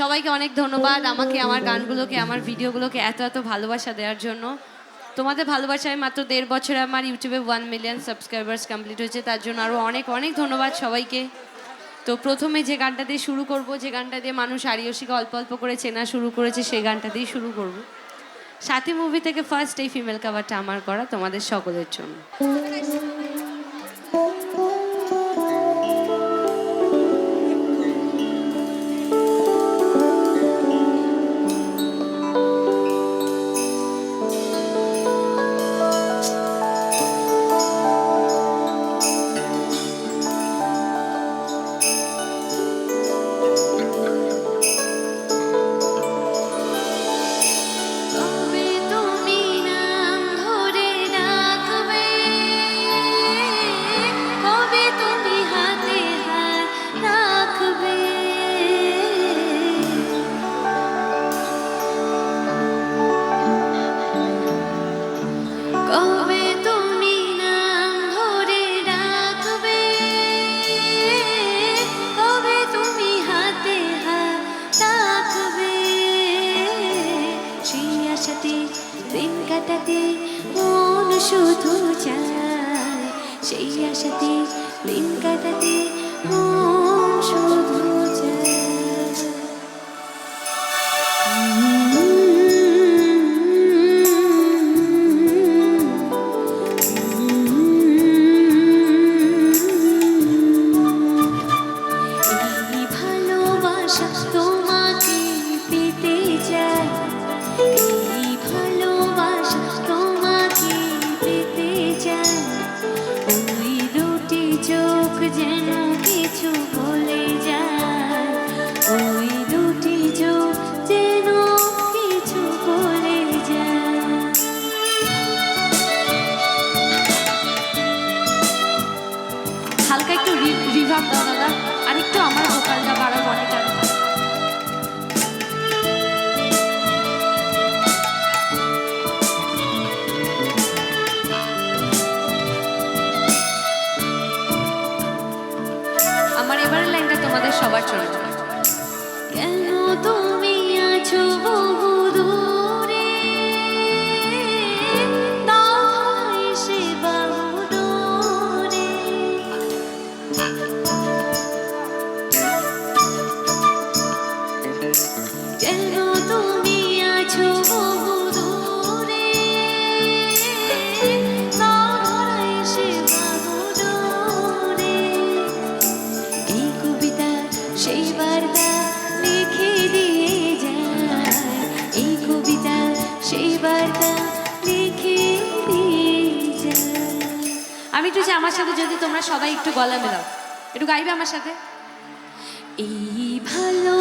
সবাইকে অনেক ধন্যবাদ আমাকে আমার গানগুলোকে আমার ভিডিওগুলোকে এত এত ভালোবাসা দেওয়ার জন্য। তোমাদের ভালোবাসায় মাত্র 1.5 বছরে আমার ইউটিউবে 1 মিলিয়ন সাবস্ক্রাইবার্স কমপ্লিট হয়েছে, তার জন্য আরও অনেক অনেক ধন্যবাদ সবাইকে। তো প্রথমে যে গানটা দিয়ে শুরু করব, যে গানটা দিয়ে মানুষ আরিয়সীকে অল্প অল্প করে চেনা শুরু করেছে, সেই গানটা দিয়েই শুরু করব। সাথী মুভি থেকে ফার্স্ট এই ফিমেল কাভারটা আমার করা, তোমাদের সকলের জন্য। দিন কাটাতে মন শুধু চায়, সেই আশাতে দিন কাটাতে মন শুধু চায়। এই ভালোবাসা তোমাকে পেতে চায়, এই ভালোবাসা তোমাকে পেতে চায়। ওই দুটি চোখ যেন কিছু বলে যায়, ওই দুটি চোখ যেন কিছু বলে যায়। হালকা একটু রিভার্ব দাও দাদা, আর একটু আমার ভোকালটা বাড়াবো অনেকটা। আমার এবারের লাইনটা তোমাদের সবার জন্য। কেন তুমি আছো বহু দূরে, তাই সে বহু দূরে। কেন তুমি আছো বহু দূরে, তাই সে বহু দূরে। এই কবিতা সেই বার্তা লিখে দিয়ে যায়, এই কবিতা সেই বার্তা লিখে দিয়ে যায়। আমি একটু চাই আমার সাথে যদি তোমরা সবাই একটু গলা মেলাও, একটু গাইবে আমার সাথে। এই ভালো